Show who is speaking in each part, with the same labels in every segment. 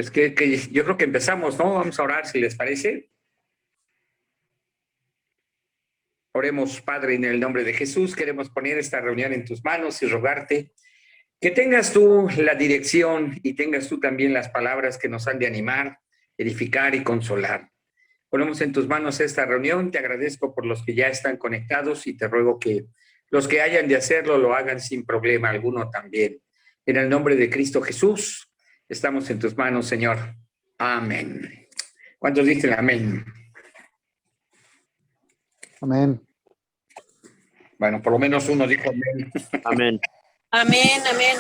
Speaker 1: Pues que yo creo que empezamos, ¿no? Vamos a orar, si les parece. Oremos, Padre, en el nombre de Jesús. Queremos poner esta reunión en tus manos y rogarte que tengas tú la dirección y tengas tú también las palabras que nos han de animar, edificar y consolar. Ponemos en tus manos esta reunión. Te agradezco por los que ya están conectados y te ruego que los que hayan de hacerlo lo hagan sin problema alguno también. En el nombre de Cristo Jesús, estamos en tus manos, Señor. Amén. ¿Cuántos dicen amén?
Speaker 2: Amén.
Speaker 1: Bueno, por lo menos uno dijo amén.
Speaker 3: Amén.
Speaker 4: Amén, amén.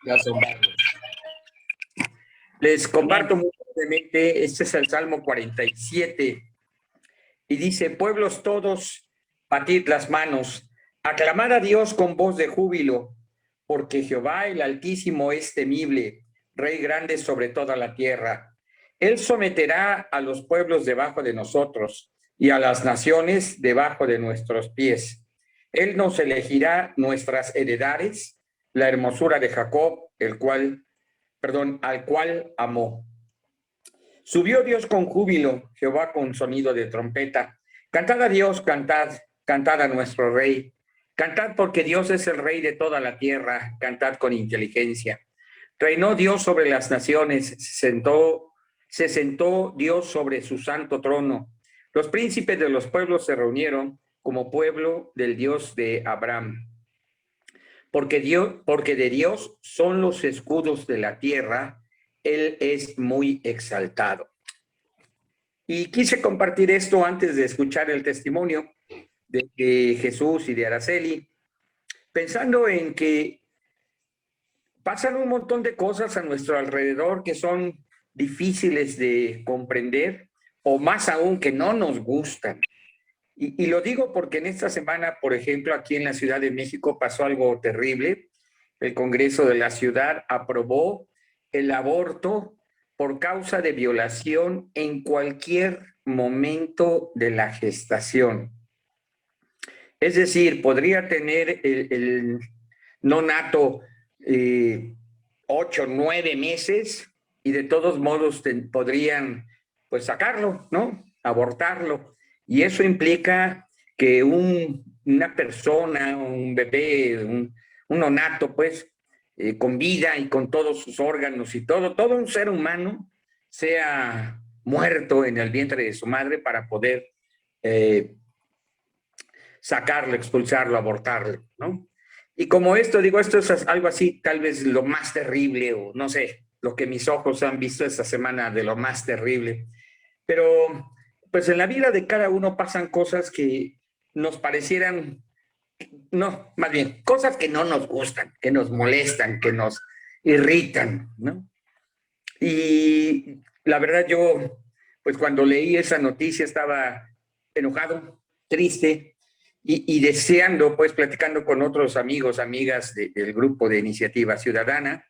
Speaker 1: Ya son varios. Les comparto muy brevemente, este es el Salmo 47, y dice: pueblos todos, batid las manos, aclamad a Dios con voz de júbilo, porque Jehová el Altísimo es temible, Rey grande sobre toda la tierra. Él someterá a los pueblos debajo de nosotros, y a las naciones debajo de nuestros pies. Él nos elegirá nuestras heredades, la hermosura de Jacob, al cual amó. Subió Dios con júbilo, Jehová con sonido de trompeta. Cantad a Dios, cantad, cantad a nuestro Rey. Cantad porque Dios es el Rey de toda la tierra, cantad con inteligencia. Reinó Dios sobre las naciones, se sentó Dios sobre su santo trono. Los príncipes de los pueblos se reunieron como pueblo del Dios de Abraham. Porque de Dios son los escudos de la tierra, Él es muy exaltado. Y quise compartir esto antes de escuchar el testimonio de Jesús y de Araceli, pensando en que pasan un montón de cosas a nuestro alrededor que son difíciles de comprender, o más aún que no nos gustan. Y lo digo porque en esta semana, por ejemplo, aquí en la Ciudad de México pasó algo terrible. El Congreso de la ciudad aprobó el aborto por causa de violación en cualquier momento de la gestación. Es decir, podría tener el nonato 8, 9 meses y de todos modos podrían pues sacarlo, ¿no? Abortarlo. Y eso implica que una persona, un bebé, un nonato, pues, con vida y con todos sus órganos y todo un ser humano sea muerto en el vientre de su madre para poder sacarlo, expulsarlo, abortarlo, ¿no? Y como esto es algo así, tal vez lo más terrible, o no sé, lo que mis ojos han visto esta semana de lo más terrible. Pero, pues en la vida de cada uno pasan cosas que nos parecieran, no, más bien, cosas que no nos gustan, que nos molestan, que nos irritan, ¿no? Y la verdad yo, pues cuando leí esa noticia estaba enojado, triste, y deseando, pues platicando con otros amigos, amigas del grupo de Iniciativa Ciudadana,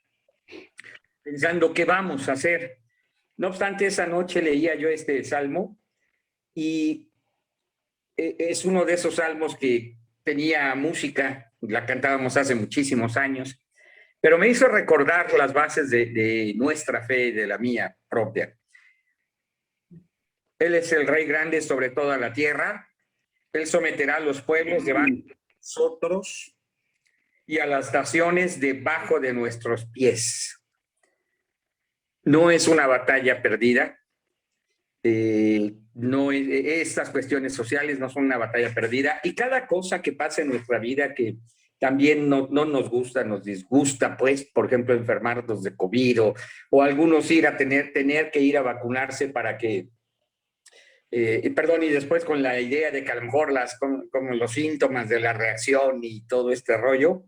Speaker 1: pensando qué vamos a hacer. No obstante, esa noche leía yo este salmo y es uno de esos salmos que tenía música, la cantábamos hace muchísimos años, pero me hizo recordar las bases de nuestra fe, de la mía propia. Él es el Rey grande sobre toda la tierra. Él someterá a los pueblos debajo de nosotros y a las naciones debajo de nuestros pies. No es una batalla perdida. Estas cuestiones sociales no son una batalla perdida. Y cada cosa que pasa en nuestra vida que también no nos gusta, nos disgusta, pues, por ejemplo, enfermarnos de COVID o algunos tener que ir a vacunarse para que y después con la idea de que a lo mejor como los síntomas de la reacción y todo este rollo,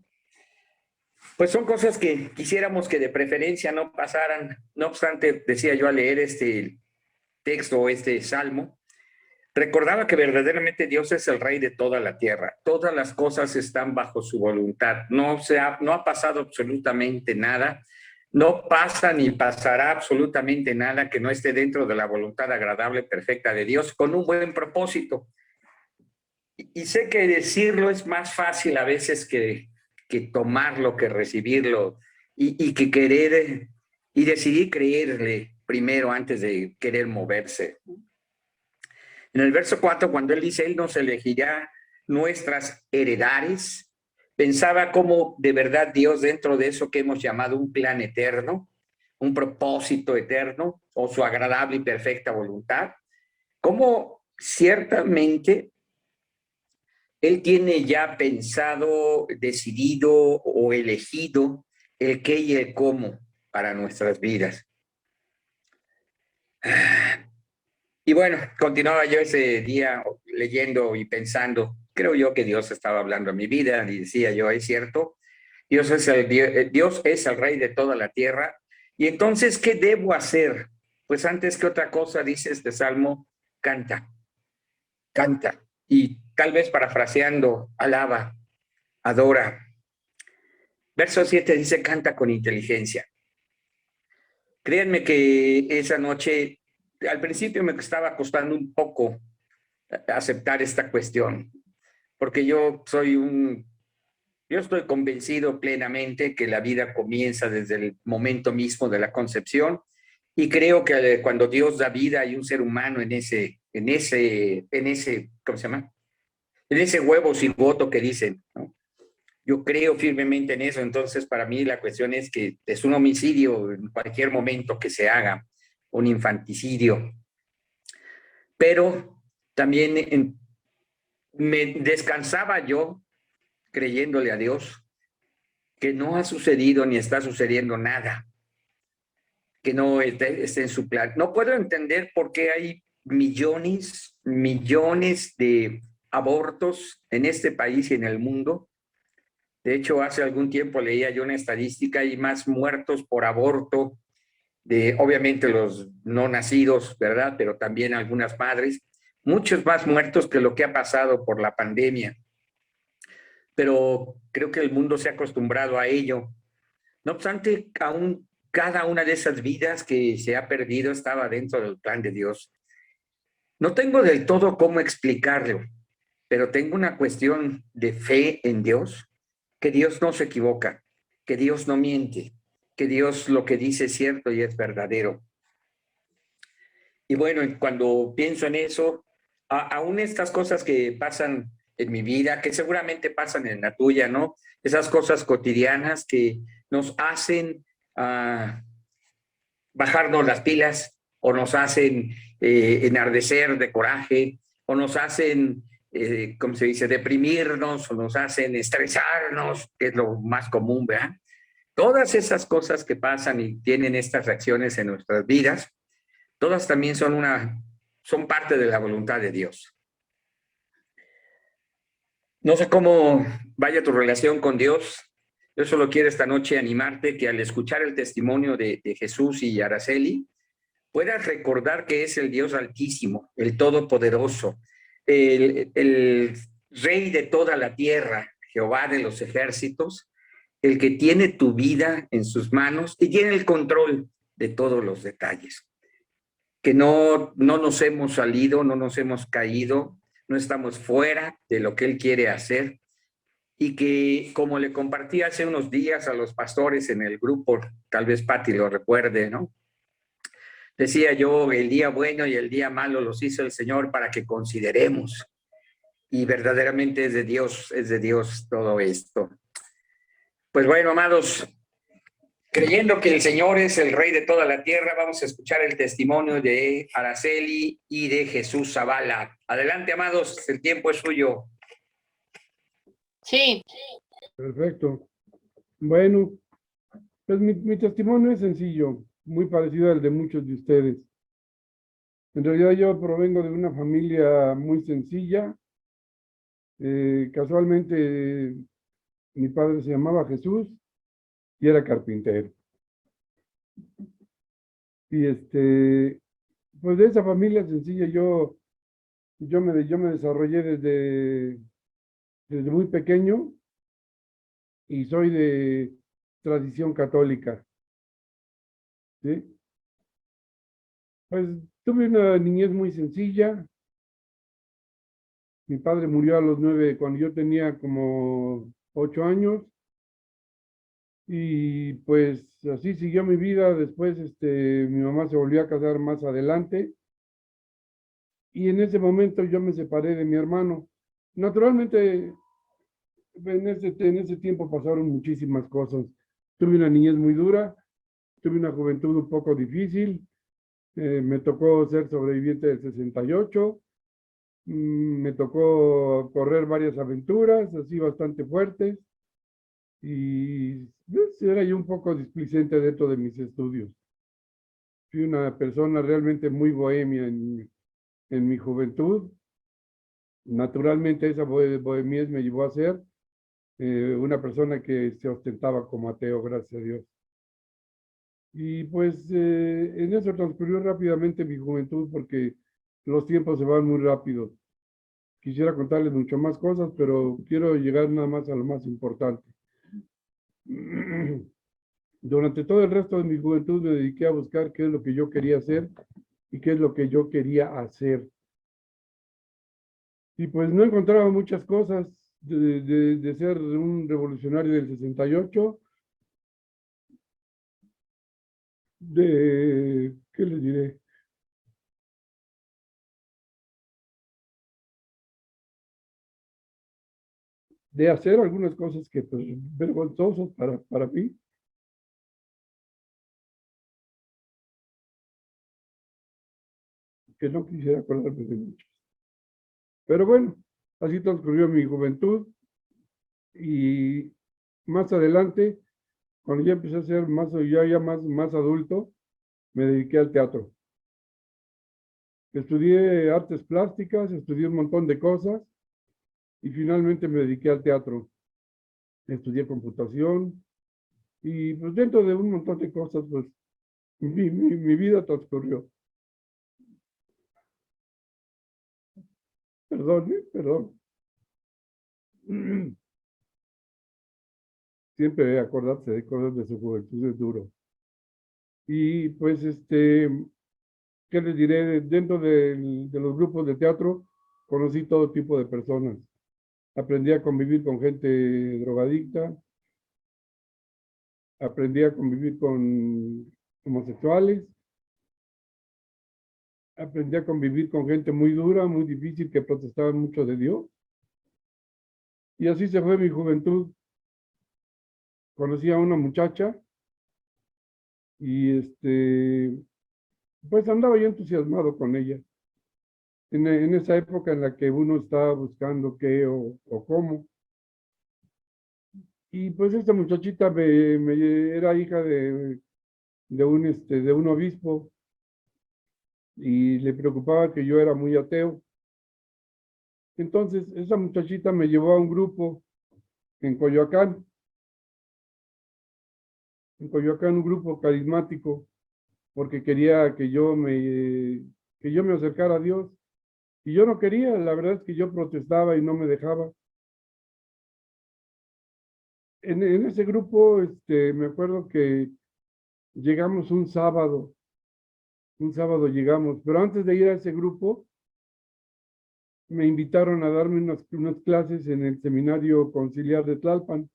Speaker 1: pues son cosas que quisiéramos que de preferencia no pasaran. No obstante, decía yo al leer este texto, este salmo, recordaba que verdaderamente Dios es el Rey de toda la tierra. Todas las cosas están bajo su voluntad. No ha pasado absolutamente nada. No pasa ni pasará absolutamente nada que no esté dentro de la voluntad agradable, perfecta de Dios, con un buen propósito. Y sé que decirlo es más fácil a veces que tomarlo, que recibirlo y que querer y decidí creerle primero antes de querer moverse. En el verso 4, cuando él dice, él nos elegirá nuestras heredades, pensaba cómo de verdad Dios, dentro de eso que hemos llamado un plan eterno, un propósito eterno, o su agradable y perfecta voluntad, cómo ciertamente él tiene ya pensado, decidido o elegido el qué y el cómo para nuestras vidas. Y bueno, continuaba yo ese día leyendo y pensando, creo yo que Dios estaba hablando a mi vida, y decía yo, es cierto, Dios es el rey de toda la tierra, y entonces, ¿qué debo hacer? Pues antes que otra cosa, dice este salmo, canta, canta, y tal vez parafraseando, alaba, adora. Verso 7 dice, canta con inteligencia. Créanme que esa noche, al principio me estaba costando un poco aceptar esta cuestión, porque yo estoy convencido plenamente que la vida comienza desde el momento mismo de la concepción, y creo que cuando Dios da vida hay un ser humano ¿cómo se llama? En ese huevo cigoto que dicen, ¿no? Yo creo firmemente en eso. Entonces para mí la cuestión es que es un homicidio en cualquier momento que se haga, un infanticidio, pero también me descansaba yo creyéndole a Dios que no ha sucedido ni está sucediendo nada que no esté en su plan. No puedo entender por qué hay millones de abortos en este país y en el mundo. De hecho, hace algún tiempo leía yo una estadística, hay más muertos por aborto de, obviamente, los no nacidos, ¿verdad? Pero también algunas madres, muchos más muertos que lo que ha pasado por la pandemia. Pero creo que el mundo se ha acostumbrado a ello. No obstante, aún cada una de esas vidas que se ha perdido estaba dentro del plan de Dios. No tengo del todo cómo explicarlo, pero tengo una cuestión de fe en Dios, que Dios no se equivoca, que Dios no miente, que Dios lo que dice es cierto y es verdadero. Y bueno, cuando pienso en eso, aún estas cosas que pasan en mi vida, que seguramente pasan en la tuya, ¿no? Esas cosas cotidianas que nos hacen bajarnos las pilas, o nos hacen enardecer de coraje, o nos hacen, ¿cómo se dice?, deprimirnos, o nos hacen estresarnos, que es lo más común, ¿verdad? Todas esas cosas que pasan y tienen estas reacciones en nuestras vidas, todas también son parte de la voluntad de Dios. No sé cómo vaya tu relación con Dios. Yo solo quiero esta noche animarte que al escuchar el testimonio de Jesús y Araceli, puedas recordar que es el Dios Altísimo, el Todopoderoso, el Rey de toda la tierra, Jehová de los ejércitos, el que tiene tu vida en sus manos y tiene el control de todos los detalles. Que no nos hemos salido, no nos hemos caído, no estamos fuera de lo que Él quiere hacer, y que, como le compartí hace unos días a los pastores en el grupo, tal vez Patti lo recuerde, ¿no? Decía yo, el día bueno y el día malo los hizo el Señor para que consideremos. Y verdaderamente es de Dios todo esto. Pues bueno, amados, creyendo que el Señor es el Rey de toda la tierra, vamos a escuchar el testimonio de Araceli y de Jesús Zavala. Adelante, amados, el tiempo es suyo.
Speaker 2: Sí.
Speaker 3: Perfecto. Bueno, pues mi testimonio es sencillo, muy parecido al de muchos de ustedes. En realidad yo provengo de una familia muy sencilla. Casualmente mi padre se llamaba Jesús y era carpintero. Y pues de esa familia sencilla yo me desarrollé desde muy pequeño, y soy de tradición católica, ¿sí? Pues tuve una niñez muy sencilla. Mi padre murió a los 9, cuando yo tenía como 8 años. Y pues así siguió mi vida. Después mi mamá se volvió a casar más adelante. Y en ese momento yo me separé de mi hermano. Naturalmente, en ese tiempo pasaron muchísimas cosas. Tuve una niñez muy dura, tuve una juventud un poco difícil, me tocó ser sobreviviente del 68, me tocó correr varias aventuras, así bastante fuertes, y pues, era yo un poco displicente dentro de mis estudios. Fui una persona realmente muy bohemia en mi juventud. Naturalmente esa bohemia me llevó a ser una persona que se ostentaba como ateo, gracias a Dios. Y pues en eso transcurrió rápidamente mi juventud porque los tiempos se van muy rápido. Quisiera contarles mucho más cosas, pero quiero llegar nada más a lo más importante. Durante todo el resto de mi juventud me dediqué a buscar qué es lo que yo quería hacer y qué es lo que yo quería hacer. Y pues no encontraba muchas cosas de ser un revolucionario del 68, ¿qué les diré? De hacer algunas cosas que pues vergonzosas para mí, que no quisiera acordarme de muchos. Pero bueno, así transcurrió mi juventud y más adelante, cuando ya empecé a ser más adulto, me dediqué al teatro. Estudié artes plásticas, estudié un montón de cosas y finalmente me dediqué al teatro. Estudié computación y pues dentro de un montón de cosas, pues mi vida transcurrió. Perdón, perdón. Siempre acordarse de cosas de su juventud es duro. Y pues, ¿qué les diré? Dentro de los grupos de teatro conocí todo tipo de personas. Aprendí a convivir con gente drogadicta, aprendí a convivir con homosexuales, aprendí a convivir con gente muy dura, muy difícil, que protestaba mucho de Dios. Y así se fue mi juventud. Conocí a una muchacha y pues andaba yo entusiasmado con ella. En esa época en la que uno estaba buscando qué o cómo. Y pues esta muchachita era hija de un obispo y le preocupaba que yo era muy ateo. Entonces, esa muchachita me llevó a un grupo en Coyoacán, un grupo carismático, porque quería que yo me acercara a Dios. Y yo no quería, la verdad es que yo protestaba y no me dejaba. En ese grupo, me acuerdo que llegamos un sábado llegamos, pero antes de ir a ese grupo, me invitaron a darme unas clases en el seminario conciliar de Tlalpan.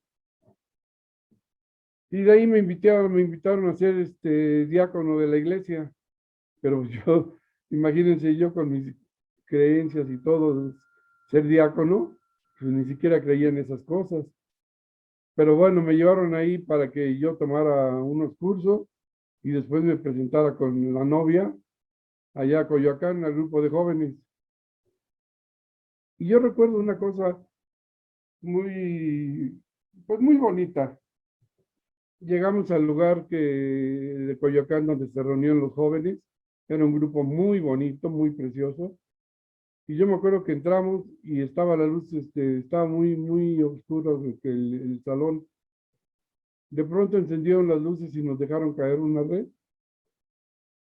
Speaker 3: Y de ahí me invitaron a ser diácono de la iglesia. Pero yo, imagínense yo con mis creencias y todo, ser diácono, pues ni siquiera creía en esas cosas. Pero bueno, me llevaron ahí para que yo tomara unos cursos y después me presentara con la novia allá a Coyoacán, al grupo de jóvenes. Y yo recuerdo una cosa muy, pues muy bonita. Llegamos al lugar de Coyoacán donde se reunían los jóvenes. Era un grupo muy bonito, muy precioso. Y yo me acuerdo que entramos y estaba la luz, estaba muy oscuro el salón. De pronto encendieron las luces y nos dejaron caer una red,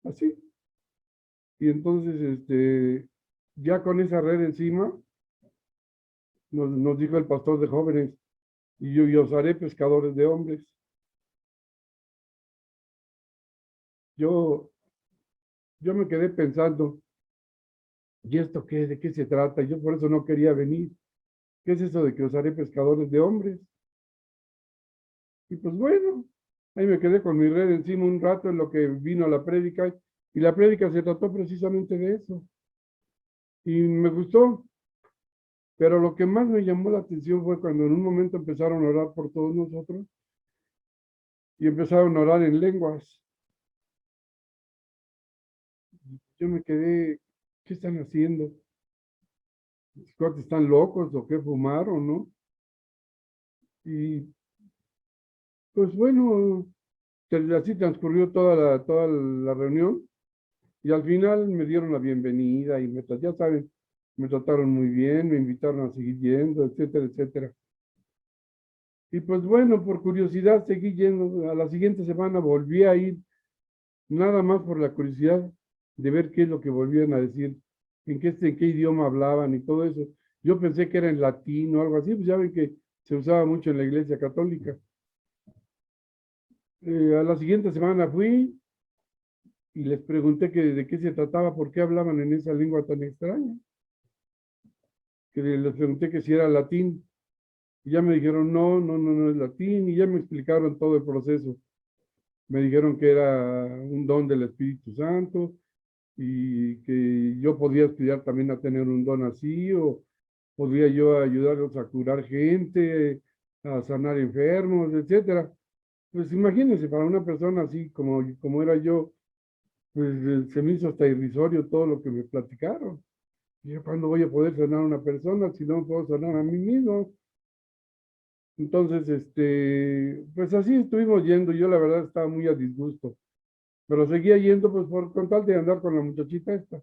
Speaker 3: así. Y entonces, ya con esa red encima, nos dijo el pastor de jóvenes, y os haré pescadores de hombres. Yo, yo me quedé pensando, ¿y esto qué? ¿De qué se trata? Yo por eso no quería venir. ¿Qué es eso de que os haré pescadores de hombres? Y pues bueno, ahí me quedé con mi red encima un rato en lo que vino la prédica, y la prédica se trató precisamente de eso. Y me gustó, pero lo que más me llamó la atención fue cuando en un momento empezaron a orar por todos nosotros y empezaron a orar en lenguas. Yo me quedé, ¿qué están haciendo? ¿Los cuates están locos o qué fumaron, no? Y pues bueno, así transcurrió toda la reunión y al final me dieron la bienvenida y ya saben, me trataron muy bien, me invitaron a seguir yendo, etcétera, etcétera. Y pues bueno, por curiosidad seguí yendo. A la siguiente semana volví a ir, nada más por la curiosidad de ver qué es lo que volvían a decir, en qué idioma hablaban y todo eso. Yo pensé que era en latín o algo así, pues ya ven que se usaba mucho en la iglesia católica. A la siguiente semana fui y les pregunté que de qué se trataba, por qué hablaban en esa lengua tan extraña. Que les pregunté que si era latín. Y ya me dijeron, no, no, no, no es latín. Y ya me explicaron todo el proceso. Me dijeron que era un don del Espíritu Santo y que yo podría estudiar también a tener un don así, o podría yo ayudarlos a curar gente, a sanar enfermos, etcétera. Pues imagínense, para una persona así como era yo, pues se me hizo hasta irrisorio todo lo que me platicaron. Y yo, ¿cuándo voy a poder sanar a una persona si no puedo sanar a mí mismo? Entonces, pues así estuvimos yendo. Yo la verdad estaba muy a disgusto, pero seguía yendo pues con tal de andar con la muchachita esta.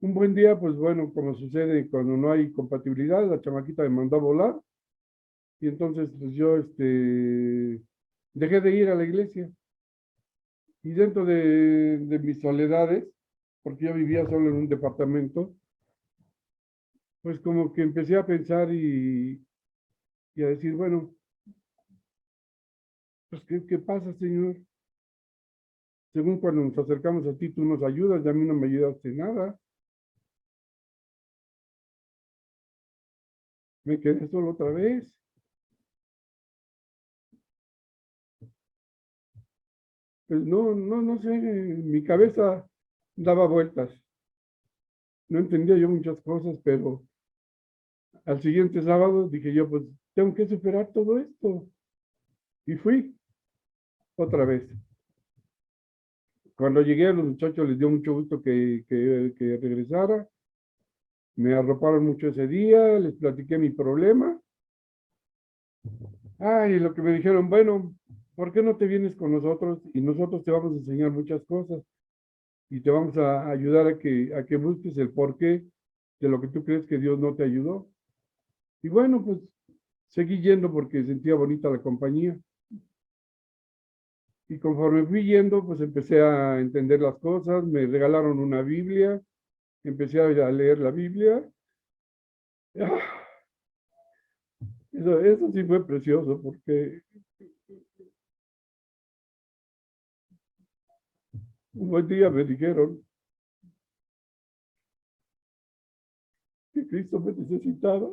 Speaker 3: Un buen día, pues bueno, como sucede cuando no hay compatibilidad, la chamaquita me mandó a volar y entonces pues yo dejé de ir a la iglesia. Y dentro de mis soledades, porque yo vivía solo en un departamento, pues como que empecé a pensar y a decir, bueno, pues ¿qué pasa, Señor? Según cuando nos acercamos a ti, tú nos ayudas, y a mí no me ayudaste nada. Me quedé solo otra vez. Pues no sé, mi cabeza daba vueltas. No entendía yo muchas cosas, pero al siguiente sábado dije yo, pues tengo que superar todo esto. Y fui otra vez. Cuando llegué a los muchachos les dio mucho gusto que regresara. Me arroparon mucho ese día, les platiqué mi problema. Ay, lo que me dijeron, bueno, ¿por qué no te vienes con nosotros? Y nosotros te vamos a enseñar muchas cosas y te vamos a ayudar a que busques el porqué de lo que tú crees que Dios no te ayudó. Y bueno, pues seguí yendo porque sentía bonita la compañía. Y conforme fui yendo, pues empecé a entender las cosas, me regalaron una Biblia, empecé a leer la Biblia. Ah, eso sí fue precioso porque un buen día me dijeron que Cristo me necesitaba.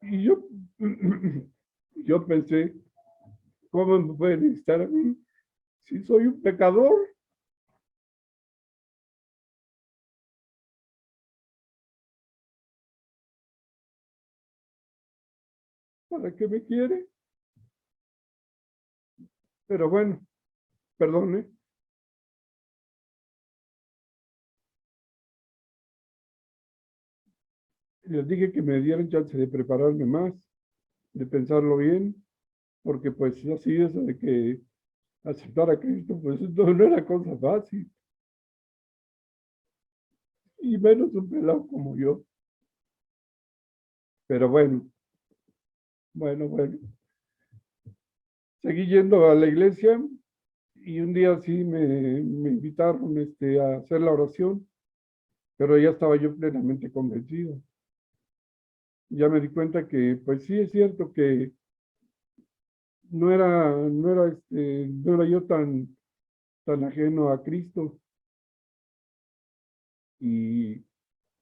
Speaker 3: Y yo pensé, ¿cómo me puede necesitar a mí si soy un pecador? ¿Para qué me quiere? Pero bueno, perdone. Les dije que me dieran chance de prepararme más, de pensarlo bien, porque pues así eso de que aceptar a Cristo, pues no era cosa fácil, y menos un pelado como yo. Pero bueno, seguí yendo a la iglesia y un día sí me invitaron a hacer la oración, pero ya estaba yo plenamente convencido. Ya me di cuenta que, pues sí, es cierto que no era yo tan tan ajeno a Cristo. Y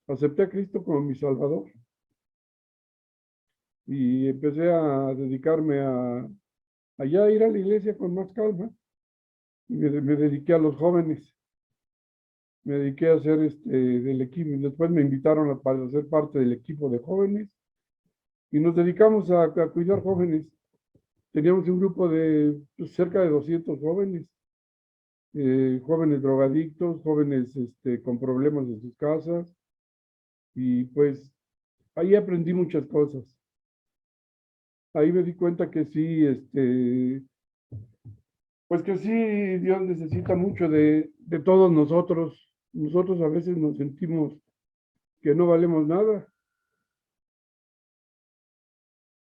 Speaker 3: acepté a Cristo como mi Salvador. Y empecé a dedicarme a ya ir a la iglesia con más calma. Y me dediqué a los jóvenes. Me dediqué a ser del equipo. Después me invitaron para ser parte del equipo de jóvenes. Y nos dedicamos a cuidar jóvenes. Teníamos un grupo de pues, cerca de 200 jóvenes. Jóvenes drogadictos, jóvenes con problemas en sus casas. Y pues ahí aprendí muchas cosas. Ahí me di cuenta que sí, pues que sí, Dios necesita mucho de todos nosotros. Nosotros a veces nos sentimos que no valemos nada,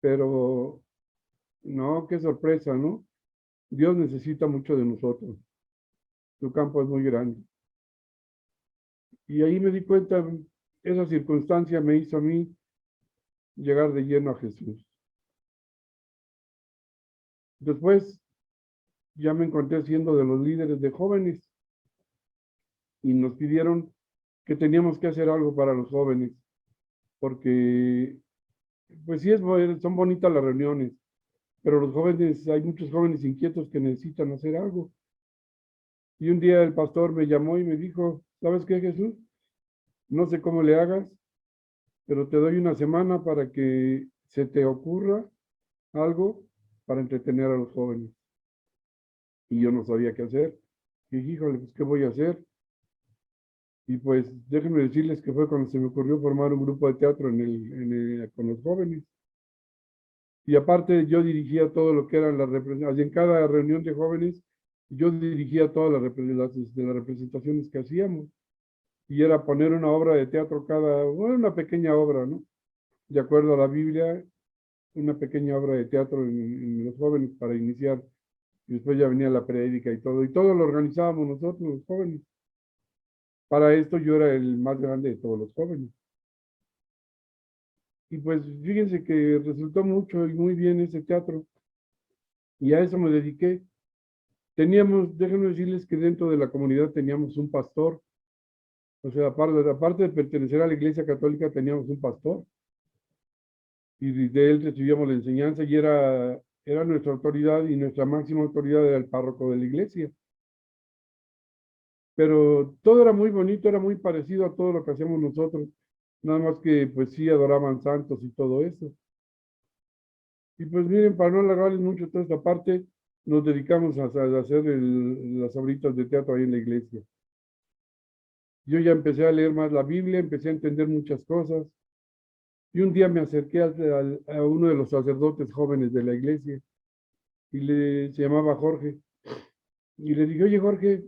Speaker 3: pero no, qué sorpresa, ¿no? Dios necesita mucho de nosotros. Su campo es muy grande. Y ahí me di cuenta, esa circunstancia me hizo a mí llegar de lleno a Jesús. Después ya me encontré siendo de los líderes de jóvenes y nos pidieron que teníamos que hacer algo para los jóvenes, porque pues sí son bonitas las reuniones, pero los jóvenes, hay muchos jóvenes inquietos que necesitan hacer algo. Y un día el pastor me llamó y me dijo, ¿sabes qué, Jesús? No sé cómo le hagas, pero te doy una semana para que se te ocurra algo para entretener a los jóvenes. Y yo no sabía qué hacer. Y dije, híjole, pues, ¿qué voy a hacer? Y pues déjenme decirles que fue cuando se me ocurrió formar un grupo de teatro con los jóvenes. Y aparte yo dirigía todo lo que eran las representaciones. En cada reunión de jóvenes, yo dirigía todas las representaciones que hacíamos. Y era poner una obra de teatro bueno, una pequeña obra, ¿no? De acuerdo a la Biblia, una pequeña obra de teatro en los jóvenes para iniciar. Y después ya venía la prédica y todo. Y todo lo organizábamos nosotros, los jóvenes. Para esto yo era el más grande de todos los jóvenes. Y pues fíjense que resultó mucho y muy bien ese teatro. Y a eso me dediqué. Déjenme decirles que dentro de la comunidad teníamos un pastor. O sea, aparte de pertenecer a la Iglesia Católica, teníamos un pastor. Y de él recibíamos la enseñanza y era nuestra autoridad y nuestra máxima autoridad era el párroco de la iglesia. Pero todo era muy bonito, era muy parecido a todo lo que hacemos nosotros. Nada más que pues sí adoraban santos y todo eso. Y pues miren, para no alargarles mucho toda esta parte, nos dedicamos a hacer las obritas de teatro ahí en la iglesia. Yo ya empecé a leer más la Biblia, empecé a entender muchas cosas. Y un día me acerqué a uno de los sacerdotes jóvenes de la iglesia y se llamaba Jorge. Y le dije, oye Jorge,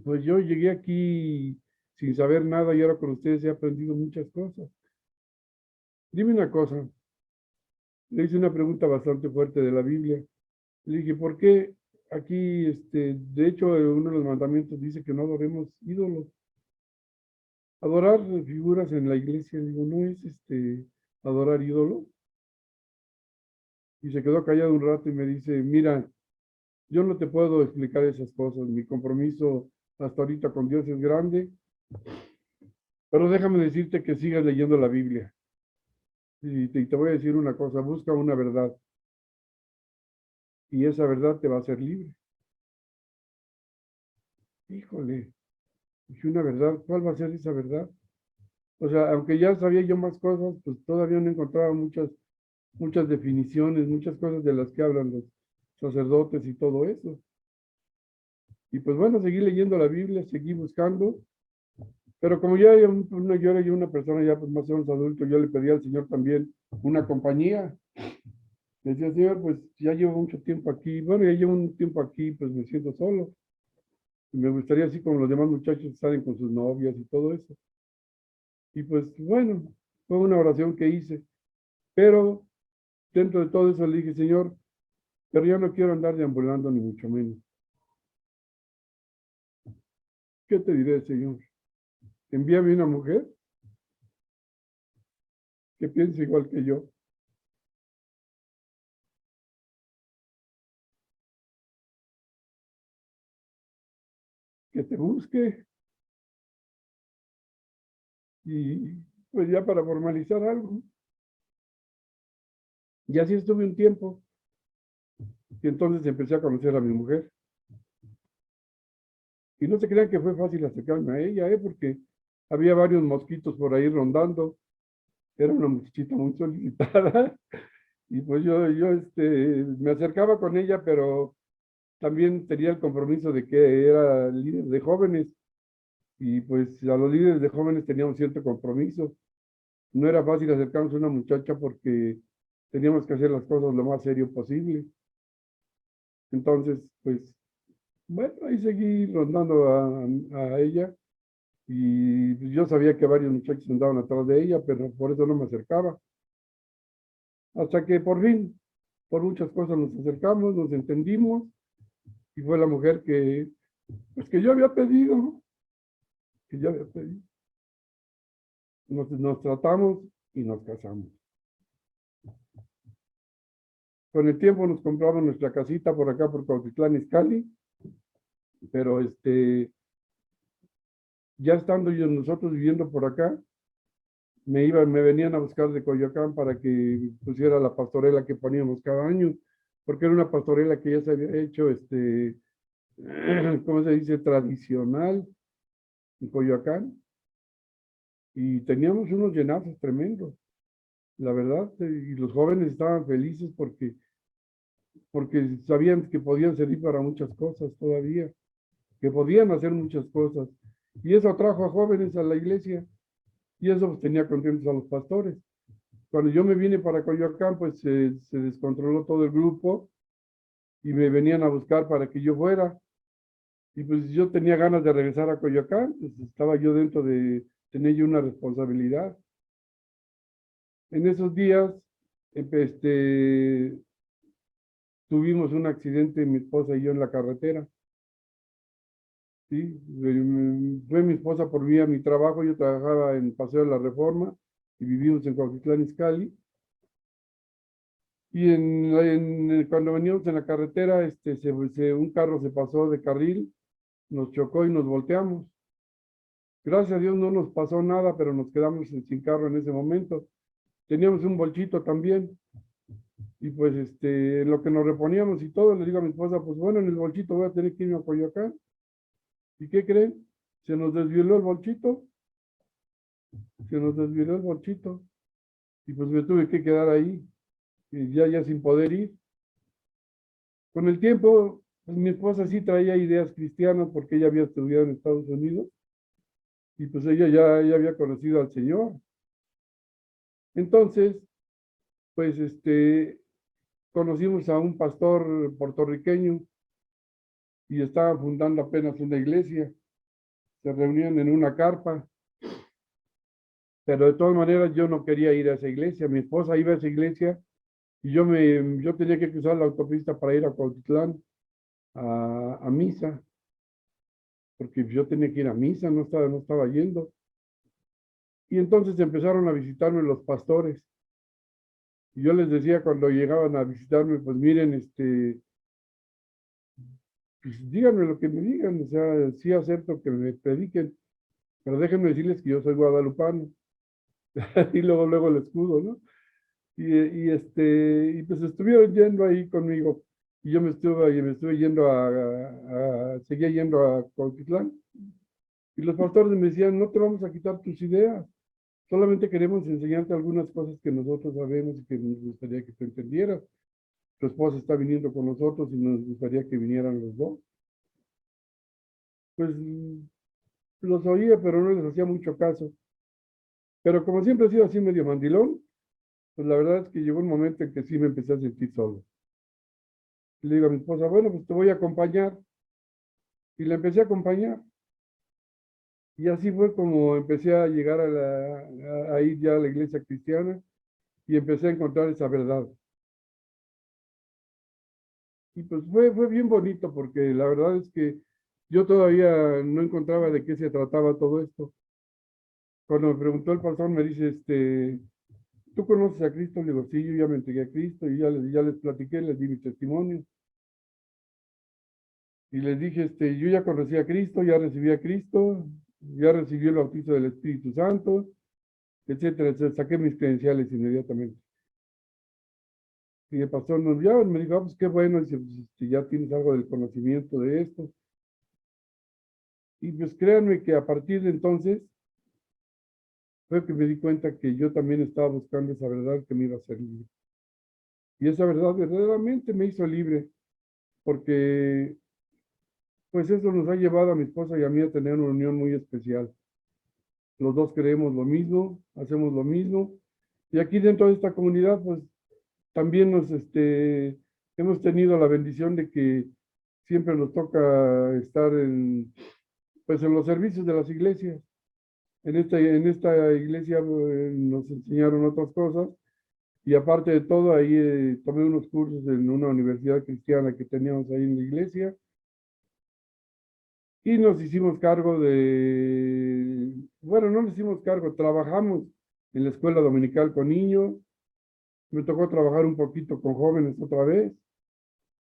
Speaker 3: pues yo llegué aquí sin saber nada y ahora con ustedes he aprendido muchas cosas. Dime una cosa, le hice una pregunta bastante fuerte de la Biblia. Le dije, ¿por qué aquí, de hecho, uno de los mandamientos dice que no adoremos ídolos? Adorar figuras en la iglesia, le digo, ¿no es adorar ídolos? Y se quedó callado un rato y me dice, mira, yo no te puedo explicar esas cosas. Mi compromiso hasta ahorita con Dios es grande, pero déjame decirte que sigas leyendo la Biblia. Y te voy a decir una cosa, busca una verdad y esa verdad te va a hacer libre. Híjole, dije una verdad, ¿cuál va a ser esa verdad? O sea, aunque ya sabía yo más cosas, pues todavía no encontraba muchas definiciones, muchas cosas de las que hablan los sacerdotes y todo eso. Y pues bueno, seguí leyendo la Biblia, seguí buscando, pero como yo era yo una persona ya pues más o menos adulto, yo le pedí al Señor también una compañía. Le decía, Señor, pues ya llevo mucho tiempo aquí, bueno, ya llevo un tiempo aquí, pues me siento solo. Y me gustaría así como los demás muchachos salen con sus novias y todo eso. Y pues bueno, fue una oración que hice, pero dentro de todo eso le dije, Señor, pero yo no quiero andar deambulando ni mucho menos. ¿Qué te diré, Señor? Envíame una mujer que piense igual que yo. que te busque. Y pues ya para formalizar algo. Y así estuve un tiempo. Y entonces empecé a conocer a mi mujer. Y no se crean que fue fácil acercarme a ella, porque había varios mosquitos por ahí rondando. Era una muchachita muy solicitada. Y pues me acercaba con ella, pero también tenía el compromiso de que era líder de jóvenes. Y pues a los líderes de jóvenes teníamos cierto compromiso. No era fácil acercarnos a una muchacha porque teníamos que hacer las cosas lo más serio posible. Entonces, pues, bueno, ahí seguí rondando a ella y yo sabía que varios muchachos andaban atrás de ella, pero por eso no me acercaba. Hasta que por fin, por muchas cosas nos acercamos, nos entendimos y fue la mujer pues, que yo había pedido, que yo había pedido. Nos tratamos y nos casamos. Con el tiempo nos compramos nuestra casita por acá por Cuautitlán Izcalli, pero ya estando nosotros viviendo por acá, me venían a buscar de Coyoacán para que pusiera la pastorela que poníamos cada año, porque era una pastorela que ya se había hecho, ¿cómo se dice? Tradicional en Coyoacán, y teníamos unos llenazos tremendos, la verdad, y los jóvenes estaban felices porque sabían que podían servir para muchas cosas todavía, que podían hacer muchas cosas, y eso atrajo a jóvenes a la iglesia, y eso pues, tenía contentos a los pastores. Cuando yo me vine para Coyoacán, pues se descontroló todo el grupo y me venían a buscar para que yo fuera. Y pues yo tenía ganas de regresar a Coyoacán, pues estaba yo dentro tener yo una responsabilidad. En esos días, tuvimos un accidente, mi esposa y yo en la carretera. ¿Sí? Fue mi esposa por mí a mi trabajo, yo trabajaba en Paseo de la Reforma y vivimos en Cuautitlán Izcalli. Y cuando veníamos en la carretera, un carro se pasó de carril, nos chocó y nos volteamos. Gracias a Dios no nos pasó nada, pero nos quedamos sin carro en ese momento. Teníamos un bolchito también. Y pues en lo que nos reponíamos y todo, le digo a mi esposa, pues bueno, en el bolchito voy a tener que irme a Coyoacán. ¿Y qué creen? Se nos desvieló el bolchito. Se nos desvieló el bolchito. Y pues me tuve que quedar ahí, ya sin poder ir. Con el tiempo, pues mi esposa sí traía ideas cristianas porque ella había estudiado en Estados Unidos y pues ella ya había conocido al Señor. Entonces, pues conocimos a un pastor puertorriqueño y estaba fundando apenas una iglesia. Se reunían en una carpa, pero de todas maneras yo no quería ir a esa iglesia. Mi esposa iba a esa iglesia y yo tenía que cruzar la autopista para ir a Cuautitlán a misa, porque yo tenía que ir a misa, no estaba yendo. Y entonces empezaron a visitarme los pastores. Y yo les decía cuando llegaban a visitarme, pues miren, pues díganme lo que me digan, o sea, sí acepto que me prediquen, pero déjenme decirles que yo soy guadalupano. Y luego el escudo, ¿no? Y pues estuvieron yendo ahí conmigo. Y yo me estuve yendo seguía yendo a Cuautitlán. Y los pastores me decían, no te vamos a quitar tus ideas, solamente queremos enseñarte algunas cosas que nosotros sabemos y que nos gustaría que tú entendieras. Tu esposa está viniendo con nosotros y nos gustaría que vinieran los dos. Pues los oía, pero no les hacía mucho caso. Pero como siempre he sido así medio mandilón, pues la verdad es que llegó un momento en que sí me empecé a sentir solo. Y le digo a mi esposa, bueno, pues te voy a acompañar. Y la empecé a acompañar. Y así fue como empecé a llegar a ir ya a la iglesia cristiana y empecé a encontrar esa verdad. Y pues fue bien bonito porque la verdad es que yo todavía no encontraba de qué se trataba todo esto. Cuando me preguntó el pastor, me dice, ¿tú conoces a Cristo? Le digo, sí, yo ya me entregué a Cristo y ya les platiqué, les di mi testimonio. Y les dije, yo ya conocí a Cristo, ya recibí a Cristo, ya recibí el bautizo del Espíritu Santo, etcétera, etcétera. Saqué mis credenciales inmediatamente. Y el pastor nos vio, me dijo, pues qué bueno, dice, pues, ya tienes algo del conocimiento de esto. Y pues créanme que a partir de entonces fue que me di cuenta que yo también estaba buscando esa verdad que me iba a hacer libre. Y esa verdad verdaderamente me hizo libre, porque pues eso nos ha llevado a mi esposa y a mí a tener una unión muy especial. Los dos creemos lo mismo, hacemos lo mismo. Y aquí dentro de esta comunidad, pues también hemos tenido la bendición de que siempre nos toca estar pues en los servicios de las iglesias. En esta iglesia nos enseñaron otras cosas y aparte de todo, ahí tomé unos cursos en una universidad cristiana que teníamos ahí en la iglesia y nos hicimos cargo bueno, no nos hicimos cargo, trabajamos en la escuela dominical con niños, me tocó trabajar un poquito con jóvenes otra vez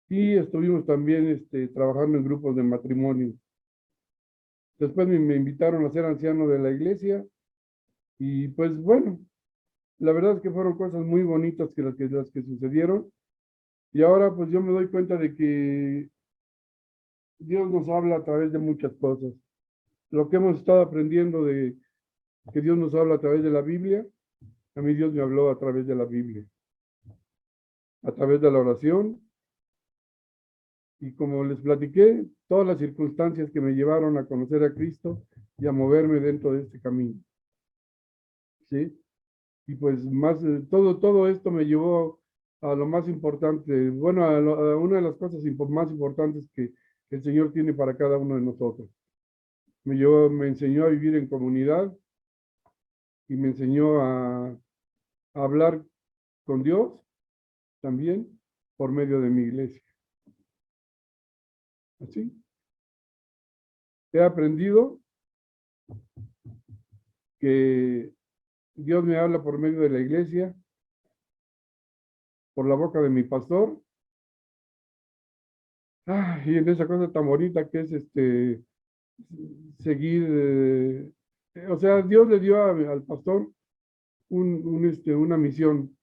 Speaker 3: y estuvimos también trabajando en grupos de matrimonio. Después me invitaron a ser anciano de la iglesia y pues bueno, la verdad es que fueron cosas muy bonitas las que sucedieron. Y ahora pues yo me doy cuenta de que Dios nos habla a través de muchas cosas. Lo que hemos estado aprendiendo de que Dios nos habla a través de la Biblia, a mí Dios me habló a través de la Biblia, a través de la oración. Y como les platiqué, todas las circunstancias que me llevaron a conocer a Cristo y a moverme dentro de este camino. ¿Sí? Y pues todo esto me llevó a lo más importante, bueno, a una de las cosas más importantes que el Señor tiene para cada uno de nosotros. Me enseñó a vivir en comunidad y me enseñó a hablar con Dios también por medio de mi iglesia. Así. He aprendido que Dios me habla por medio de la iglesia, por la boca de mi pastor, y en esa cosa tan bonita que es seguir, o sea, Dios le dio al pastor una misión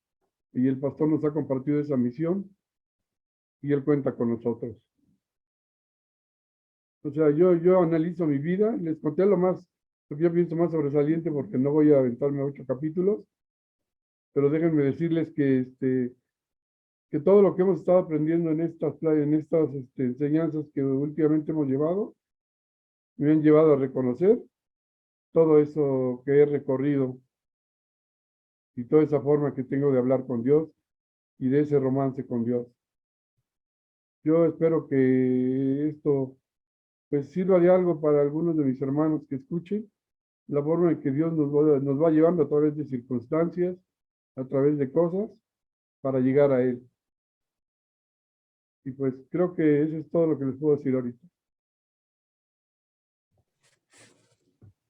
Speaker 3: y el pastor nos ha compartido esa misión y él cuenta con nosotros. O sea, yo analizo mi vida, les conté lo que yo pienso más sobresaliente porque no voy a aventarme 8 capítulos, pero déjenme decirles que todo lo que hemos estado aprendiendo en estas enseñanzas que últimamente hemos llevado, me han llevado a reconocer todo eso que he recorrido y toda esa forma que tengo de hablar con Dios y de ese romance con Dios. Yo espero que esto pues sirva de algo para algunos de mis hermanos que escuchen la forma en que Dios nos va llevando a través de circunstancias, a través de cosas, para llegar a Él. Y pues creo que eso es todo lo que les puedo decir ahorita.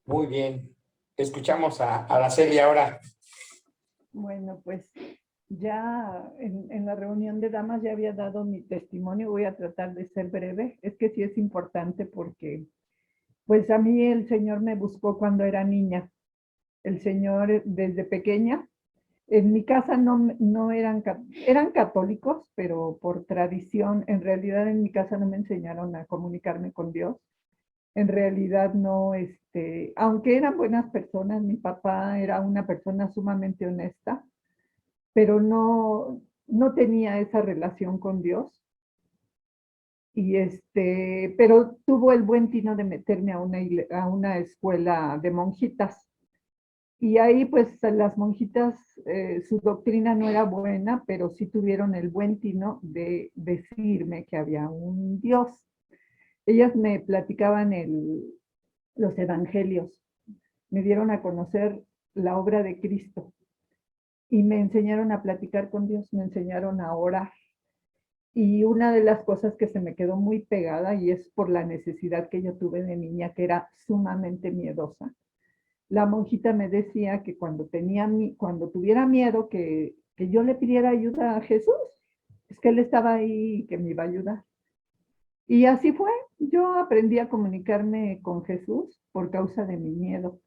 Speaker 1: Muy bien. Escuchamos a Araceli ahora.
Speaker 2: Bueno, pues ya en la reunión de damas ya había dado mi testimonio, voy a tratar de ser breve. Es que sí es importante porque, pues a mí el Señor me buscó cuando era niña. El Señor desde pequeña. En mi casa no eran católicos, pero por tradición, en realidad en mi casa no me enseñaron a comunicarme con Dios. En realidad no, aunque eran buenas personas, mi papá era una persona sumamente honesta, pero no tenía esa relación con Dios. Y pero tuvo el buen tino de meterme a una escuela de monjitas. Y ahí pues las monjitas, su doctrina no era buena, pero sí tuvieron el buen tino de decirme que había un Dios. Ellas me platicaban los evangelios, me dieron a conocer la obra de Cristo y me enseñaron a platicar con Dios, me enseñaron a orar. Y una de las cosas que se me quedó muy pegada, y es por la necesidad que yo tuve de niña, que era sumamente miedosa. La monjita me decía que cuando tuviera miedo, que yo le pidiera ayuda a Jesús, es que Él estaba ahí y que me iba a ayudar. Y así fue. Yo aprendí a comunicarme con Jesús por causa de mi miedo.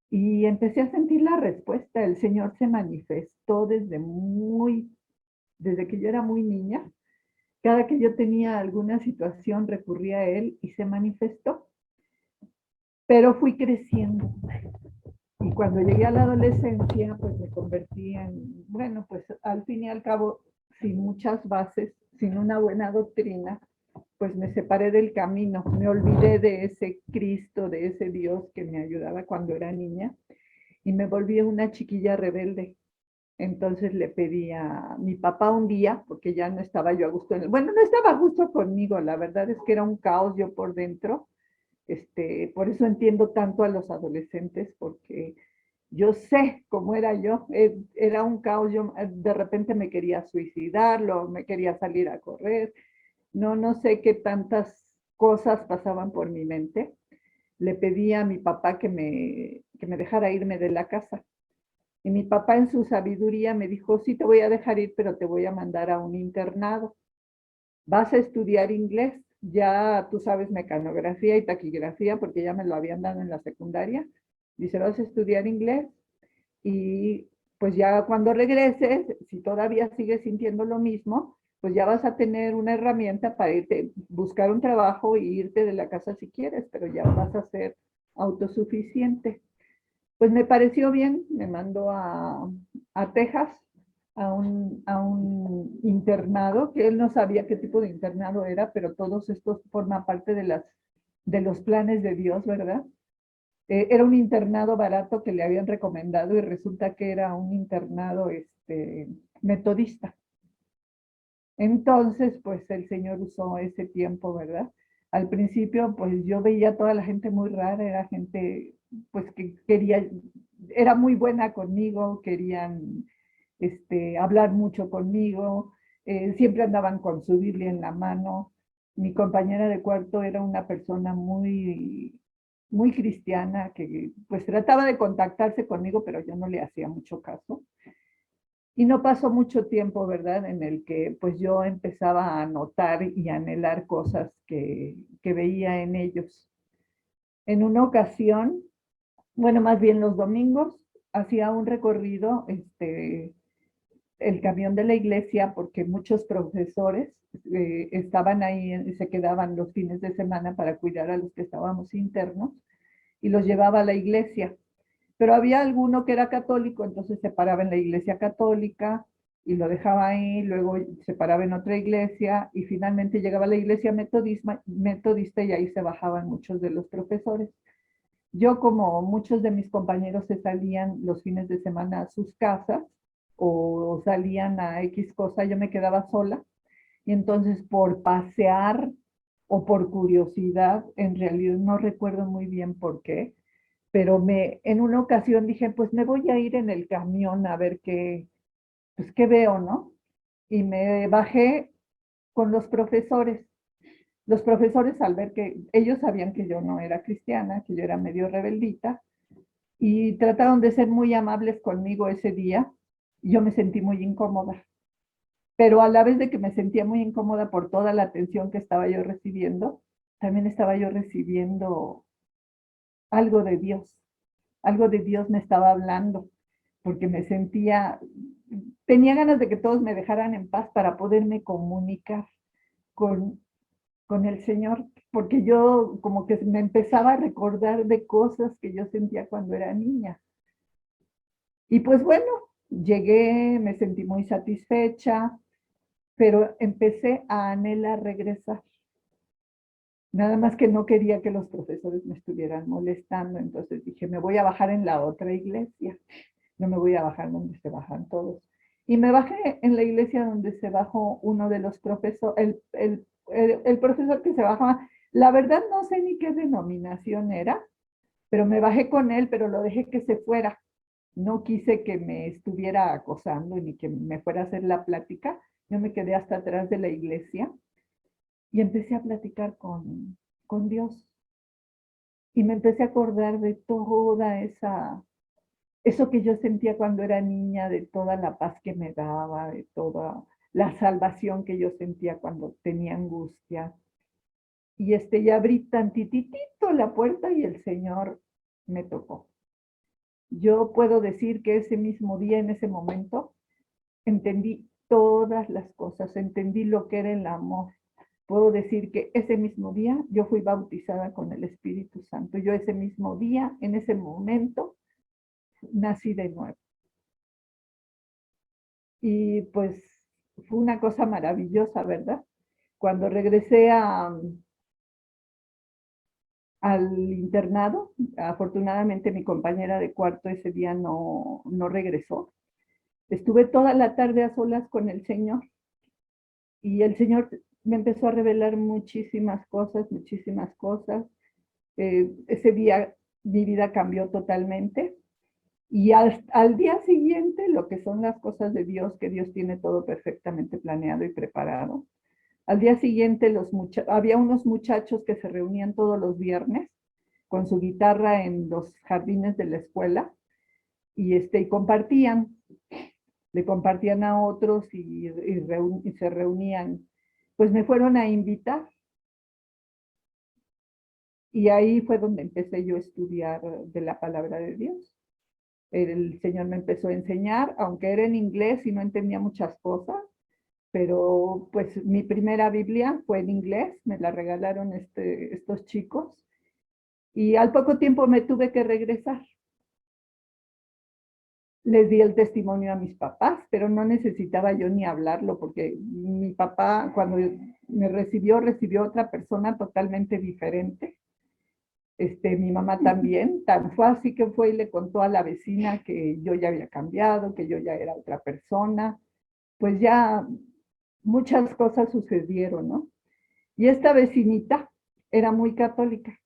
Speaker 2: Y empecé a sentir la respuesta. El Señor se manifestó desde que yo era muy niña. Cada que yo tenía alguna situación recurría a Él y se manifestó. Pero fui creciendo. Y cuando llegué a la adolescencia, pues me convertí en, bueno, pues al fin y al cabo, sin muchas bases, sin una buena doctrina, pues me separé del camino, me olvidé de ese Cristo, de ese Dios que me ayudaba cuando era niña y me volví una chiquilla rebelde. Entonces le pedí a mi papá un día, porque ya no estaba yo a gusto, bueno, no estaba a gusto conmigo, la verdad es que era un caos yo por dentro. Por eso entiendo tanto a los adolescentes, porque yo sé cómo era yo, era un caos, yo de repente me quería suicidar, me quería salir a correr, no sé qué tantas cosas pasaban por mi mente. Le pedí a mi papá que me dejara irme de la casa. Y mi papá en su sabiduría me dijo, sí, te voy a dejar ir, pero te voy a mandar a un internado. Vas a estudiar inglés, ya tú sabes mecanografía y taquigrafía, porque ya me lo habían dado en la secundaria. Dice, vas a estudiar inglés y pues ya cuando regreses, si todavía sigues sintiendo lo mismo, pues ya vas a tener una herramienta para irte, buscar un trabajo e irte de la casa si quieres, pero ya vas a ser autosuficiente. Pues me pareció bien, me mandó a Texas, a un internado, que él no sabía qué tipo de internado era, pero todos estos forman parte de los planes de Dios, ¿verdad? Era un internado barato que le habían recomendado y resulta que era un internado metodista. Entonces, pues el Señor usó ese tiempo, ¿verdad? Al principio, pues yo veía a toda la gente muy rara, era gente, pues que quería, era muy buena conmigo, querían hablar mucho conmigo, siempre andaban con su Biblia en la mano. Mi compañera de cuarto era una persona muy cristiana que pues trataba de contactarse conmigo, pero yo no le hacía mucho caso. Y no pasó mucho tiempo, ¿verdad?, en el que pues yo empezaba a notar y a anhelar cosas que veía en ellos. En una ocasión, bueno, más bien los domingos, hacía un recorrido, el camión de la iglesia, porque muchos profesores estaban ahí y se quedaban los fines de semana para cuidar a los que estábamos internos, y los llevaba a la iglesia. Pero había alguno que era católico, entonces se paraba en la iglesia católica y lo dejaba ahí, luego se paraba en otra iglesia y finalmente llegaba a la iglesia metodista y ahí se bajaban muchos de los profesores. Yo, como muchos de mis compañeros se salían los fines de semana a sus casas o salían a X cosa, yo me quedaba sola y entonces por pasear o por curiosidad, en realidad no recuerdo muy bien por qué, pero en una ocasión dije, pues me voy a ir en el camión a ver pues qué veo, ¿no? Y me bajé con los profesores. Los profesores, al ver que ellos sabían que yo no era cristiana, que yo era medio rebeldita, y trataron de ser muy amables conmigo ese día, y yo me sentí muy incómoda. Pero a la vez de que me sentía muy incómoda por toda la atención que estaba yo recibiendo, también estaba yo recibiendo algo de Dios. Algo de Dios me estaba hablando, porque tenía ganas de que todos me dejaran en paz para poderme comunicar con, con el Señor, porque yo como que me empezaba a recordar de cosas que yo sentía cuando era niña. Y pues bueno, llegué, me sentí muy satisfecha, pero empecé a anhelar regresar. Nada más que no quería que los profesores me estuvieran molestando, entonces dije, me voy a bajar en la otra iglesia, no me voy a bajar donde se bajan todos. Y me bajé en la iglesia donde se bajó uno de los profesores, el profesor que se bajaba. La verdad no sé ni qué denominación era, pero me bajé con él, pero lo dejé que se fuera. No quise que me estuviera acosando ni que me fuera a hacer la plática. Yo me quedé hasta atrás de la iglesia y empecé a platicar con Dios. Y me empecé a acordar de toda eso que yo sentía cuando era niña, de toda la paz que me daba, de toda la salvación que yo sentía cuando tenía angustia. y abrí tantititito la puerta y el Señor me tocó. Yo puedo decir que ese mismo día, en ese momento, entendí todas las cosas, entendí lo que era el amor. Puedo decir que ese mismo día yo fui bautizada con el Espíritu Santo. Yo ese mismo día, en ese momento, nací de nuevo. Y pues fue una cosa maravillosa, ¿verdad? Cuando regresé al internado, afortunadamente mi compañera de cuarto ese día no regresó. Estuve toda la tarde a solas con el Señor y el Señor me empezó a revelar muchísimas cosas, muchísimas cosas. Ese día mi vida cambió totalmente y al día siguiente, lo que son las cosas de Dios, que Dios tiene todo perfectamente planeado y preparado. Al día siguiente había unos muchachos que se reunían todos los viernes con su guitarra en los jardines de la escuela y compartían, le compartían a otros y se reunían. Pues me fueron a invitar y ahí fue donde empecé yo a estudiar de la palabra de Dios. El Señor me empezó a enseñar, aunque era en inglés y no entendía muchas cosas, pero pues mi primera Biblia fue en inglés, me la regalaron estos chicos y al poco tiempo me tuve que regresar. Les di el testimonio a mis papás, pero no necesitaba yo ni hablarlo porque mi papá cuando me recibió otra persona totalmente diferente. Mi mamá también, tan fue así que fue y le contó a la vecina que yo ya había cambiado, que yo ya era otra persona. Pues ya muchas cosas sucedieron, ¿no? Y esta vecinita era muy católica.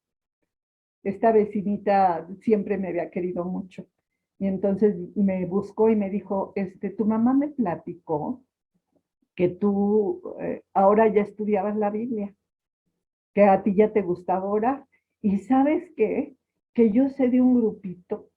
Speaker 2: Esta vecinita siempre me había querido mucho. Y entonces me buscó y me dijo, tu mamá me platicó que tú ahora ya estudiabas la Biblia, que a ti ya te gustaba orar. Y ¿sabes qué? Que yo sé de un grupito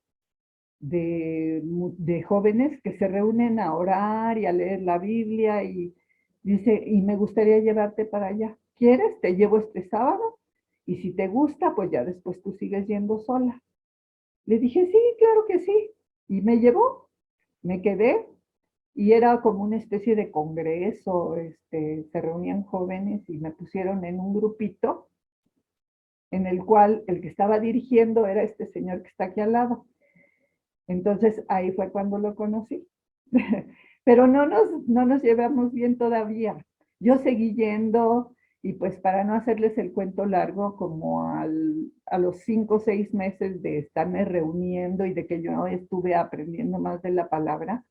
Speaker 2: de jóvenes que se reúnen a orar y a leer la Biblia y dice, y me gustaría llevarte para allá. ¿Quieres? Te llevo este sábado y si te gusta, pues ya después tú sigues yendo sola. Le dije, sí, claro que sí. Y me llevó, me quedé y era como una especie de congreso, se reunían jóvenes y me pusieron en un grupito en el cual el que estaba dirigiendo era este señor que está aquí al lado. Entonces ahí fue cuando lo conocí. Pero no nos llevamos bien todavía. Yo seguí yendo y pues para no hacerles el cuento largo, como a los 5 o 6 meses de estarme reuniendo y de que yo estuve aprendiendo más de la palabra,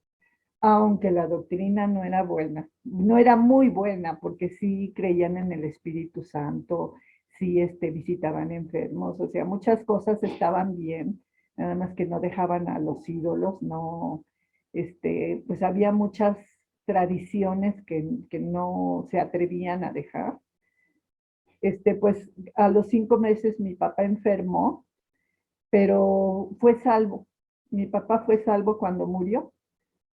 Speaker 2: aunque la doctrina no era buena, no era muy buena, porque sí creían en el Espíritu Santo, sí visitaban enfermos, o sea, muchas cosas estaban bien, nada más que no dejaban a los ídolos, no, pues había muchas tradiciones que no se atrevían a dejar. Pues a los 5 meses mi papá enfermó, pero fue salvo. Mi papá fue salvo cuando murió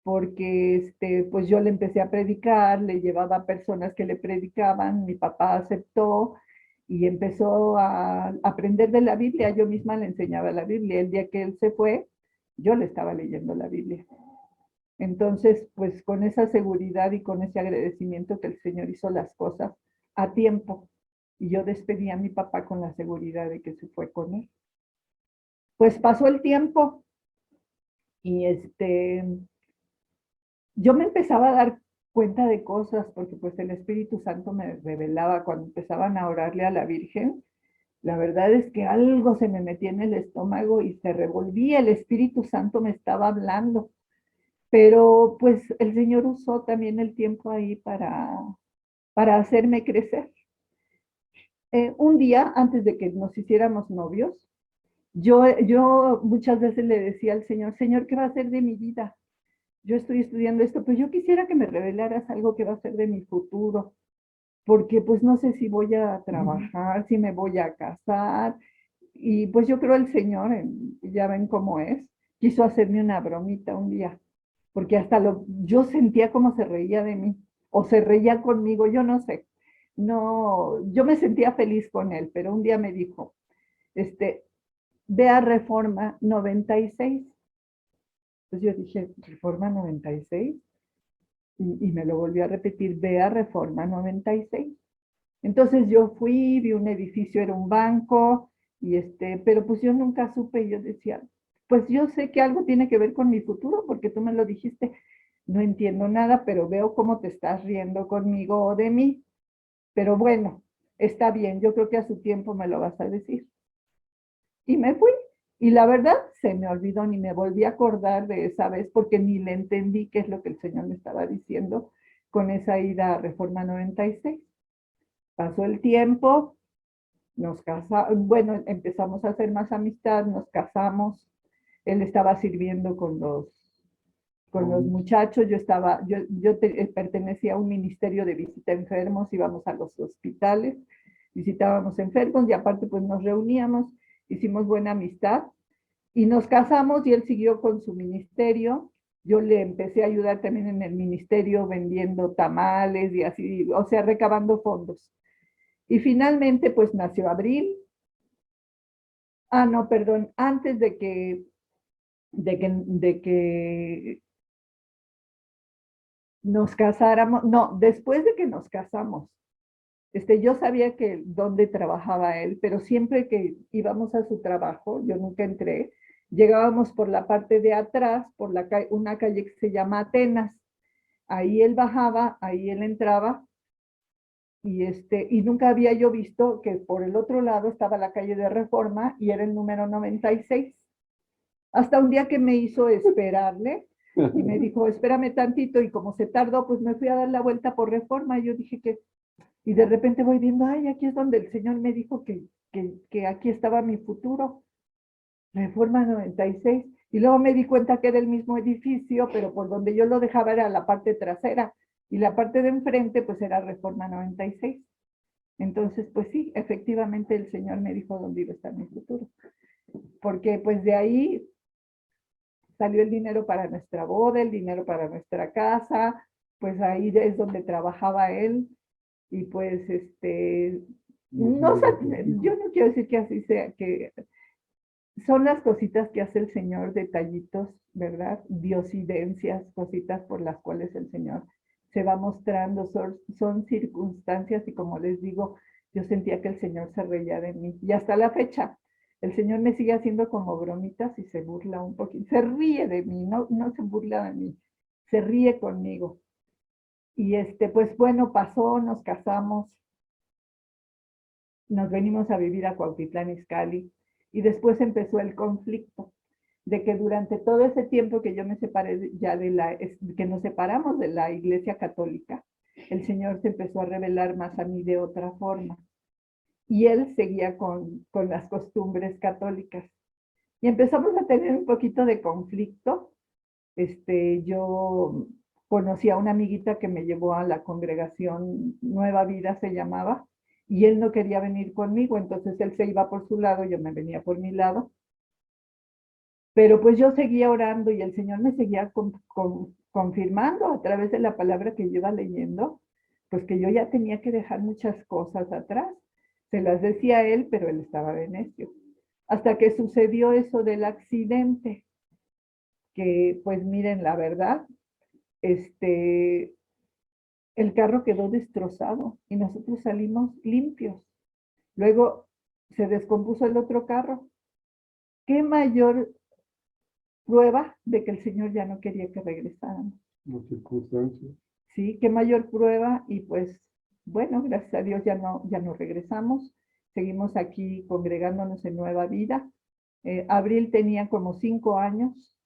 Speaker 2: porque pues yo le empecé a predicar, le llevaba a personas que le predicaban, mi papá aceptó y empezó a aprender de la Biblia, yo misma le enseñaba la Biblia, el día que él se fue, yo le estaba leyendo la Biblia. Entonces, pues con esa seguridad y con ese agradecimiento que el Señor hizo las cosas a tiempo, y yo despedí a mi papá con la seguridad de que se fue con él. Pues pasó el tiempo y yo me empezaba a dar cuenta de cosas, porque pues el Espíritu Santo me revelaba cuando empezaban a orarle a la Virgen. La verdad es que algo se me metía en el estómago y se revolvía, el Espíritu Santo me estaba hablando. Pero pues el Señor usó también el tiempo ahí para hacerme crecer. Un día antes de que nos hiciéramos novios, yo muchas veces le decía al Señor, Señor, ¿qué va a hacer de mi vida? Yo estoy estudiando esto, pero yo quisiera que me revelaras algo que va a ser de mi futuro, porque pues no sé si voy a trabajar, si me voy a casar, y pues yo creo el Señor, ya ven cómo es, quiso hacerme una bromita un día, porque yo sentía como se reía de mí, o se reía conmigo, yo no sé, no, yo me sentía feliz con él, pero un día me dijo, ve a Reforma 96. Entonces yo dije, ¿Reforma 96? Y me lo volvió a repetir, ve a Reforma 96. Entonces yo fui, vi un edificio, era un banco, pero pues yo nunca supe, yo decía, pues yo sé que algo tiene que ver con mi futuro, porque tú me lo dijiste, no entiendo nada, pero veo cómo te estás riendo conmigo o de mí, pero bueno, está bien, yo creo que a su tiempo me lo vas a decir. Y me fui, y la verdad se me olvidó, ni me volví a acordar de esa vez, porque ni le entendí qué es lo que el Señor me estaba diciendo con esa ida a Reforma 96. Pasó el tiempo, nos casamos, bueno, empezamos a hacer más amistad, nos casamos, él estaba sirviendo con los muchachos, pertenecía a un ministerio de visita a enfermos, íbamos a los hospitales, visitábamos enfermos y aparte pues nos reuníamos, hicimos buena amistad y nos casamos y él siguió con su ministerio. Yo le empecé a ayudar también en el ministerio vendiendo tamales y así, o sea, recabando fondos. Y finalmente pues nació Abril. Ah, no, perdón, antes de que nos casáramos, no, después de que nos casamos, yo sabía que dónde trabajaba él, pero siempre que íbamos a su trabajo, yo nunca entré, llegábamos por la parte de atrás, por una calle que se llama Atenas. Ahí él bajaba, ahí él entraba, y nunca había yo visto que por el otro lado estaba la calle de Reforma y era el número 96. Hasta un día que me hizo esperarle y me dijo, espérame tantito, y como se tardó, pues me fui a dar la vuelta por Reforma, y yo dije que, y de repente voy viendo, ay, aquí es donde el Señor me dijo que aquí estaba mi futuro, Reforma 96, y luego me di cuenta que era el mismo edificio, pero por donde yo lo dejaba era la parte trasera, y la parte de enfrente pues era Reforma 96. Entonces, pues sí, efectivamente el Señor me dijo dónde iba a estar mi futuro, porque pues de ahí salió el dinero para nuestra boda, el dinero para nuestra casa, pues ahí es donde trabajaba él, y pues no, yo no quiero decir que así sea, que son las cositas que hace el Señor, detallitos, ¿verdad? Diosidencias, cositas por las cuales el Señor se va mostrando, son circunstancias, y como les digo, yo sentía que el Señor se reía de mí, y hasta la fecha, el Señor me sigue haciendo como bromitas y se burla un poquito, se ríe de mí, no, no se burla de mí, se ríe conmigo. Y pues bueno, pasó, nos casamos, nos venimos a vivir a Cuautitlán Izcalli, y después empezó el conflicto de que durante todo ese tiempo que yo me separé ya que nos separamos de la Iglesia Católica, el Señor se empezó a revelar más a mí de otra forma, y él seguía con las costumbres católicas. Y empezamos a tener un poquito de conflicto. Yo conocí a una amiguita que me llevó a la congregación Nueva Vida, se llamaba, y él no quería venir conmigo, entonces él se iba por su lado, yo me venía por mi lado, pero pues yo seguía orando y el Señor me seguía confirmando a través de la palabra que yo iba leyendo, pues que yo ya tenía que dejar muchas cosas atrás. Se las decía a él, pero él estaba de necio. Hasta que sucedió eso del accidente, que pues miren, la verdad, el carro quedó destrozado y nosotros salimos limpios. Luego se descompuso el otro carro. ¿Qué mayor prueba de que el Señor ya no quería que regresáramos?
Speaker 3: Las circunstancias.
Speaker 2: Sí, qué mayor prueba. Y pues, bueno, gracias a Dios ya no regresamos. Seguimos aquí congregándonos en Nueva Vida. Abril tenía como 5 años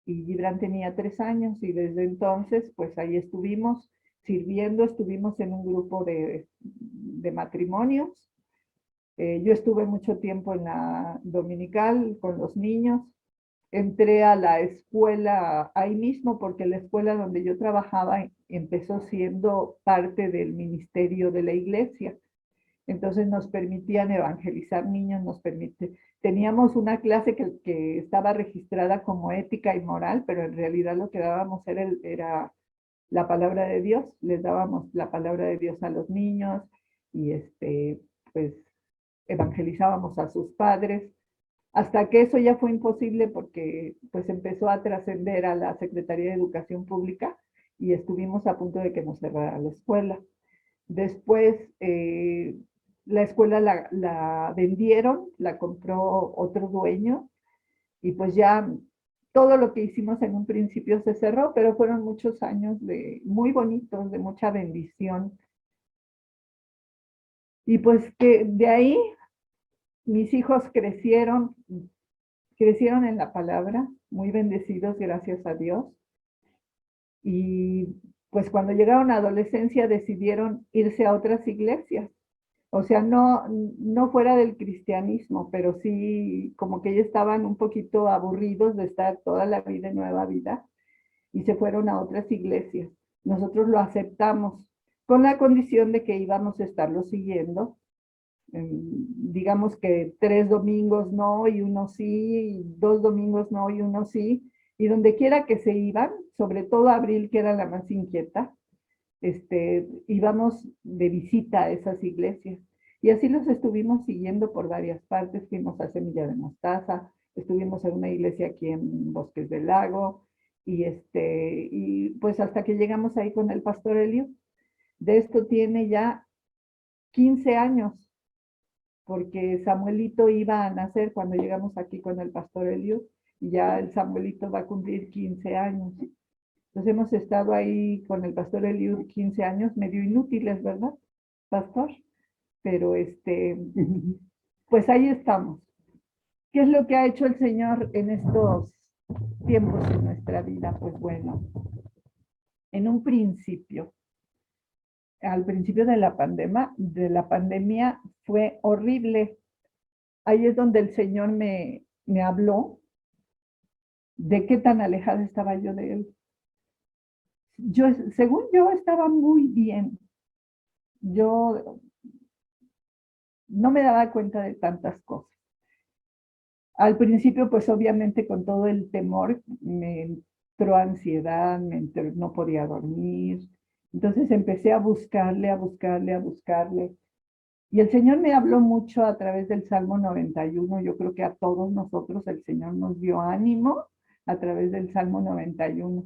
Speaker 2: y Gibran tenía 3 años, y desde entonces, pues ahí estuvimos sirviendo, estuvimos en un grupo de matrimonios. Yo estuve mucho tiempo en la dominical con los niños. Entré a la escuela ahí mismo porque la escuela donde yo trabajaba empezó siendo parte del ministerio de la iglesia. Entonces nos permitían evangelizar niños, teníamos una clase que estaba registrada como ética y moral, pero en realidad lo que dábamos era la palabra de Dios. Les dábamos la palabra de Dios a los niños, y pues evangelizábamos a sus padres, hasta que eso ya fue imposible porque pues empezó a trascender a la Secretaría de Educación Pública y estuvimos a punto de que nos cerrara la escuela. Después la escuela la vendieron, la compró otro dueño y pues ya todo lo que hicimos en un principio se cerró, pero fueron muchos años muy bonitos, de mucha bendición. Y pues que de ahí mis hijos crecieron en la palabra, muy bendecidos, gracias a Dios. Y pues cuando llegaron a adolescencia decidieron irse a otras iglesias. O sea, no fuera del cristianismo, pero sí como que ellos estaban un poquito aburridos de estar toda la vida en Nueva Vida y se fueron a otras iglesias. Nosotros lo aceptamos con la condición de que íbamos a estarlo siguiendo. Digamos que 3 domingos no y uno sí, y 2 domingos no y uno sí, y donde quiera que se iban, sobre todo Abril, que era la más inquieta, íbamos de visita a esas iglesias. Y así los estuvimos siguiendo por varias partes. Fuimos a Semilla de Mostaza, estuvimos en una iglesia aquí en Bosques del Lago, y pues hasta que llegamos ahí con el pastor Elio. De esto tiene ya 15 años, porque Samuelito iba a nacer cuando llegamos aquí con el pastor Elio, y ya el Samuelito va a cumplir 15 años. Entonces hemos estado ahí con el pastor Eliud 15 años, medio inútiles, ¿verdad, pastor? Pero pues ahí estamos. ¿Qué es lo que ha hecho el Señor en estos tiempos en nuestra vida? Pues bueno, en un principio, al principio de la pandemia fue horrible. Ahí es donde el Señor me habló de qué tan alejada estaba yo de Él. Según yo, estaba muy bien. Yo no me daba cuenta de tantas cosas. Al principio, pues obviamente con todo el temor, me entró ansiedad, no podía dormir. Entonces empecé a buscarle, a buscarle, a buscarle. Y el Señor me habló mucho a través del Salmo 91. Yo creo que a todos nosotros el Señor nos dio ánimo a través del Salmo 91.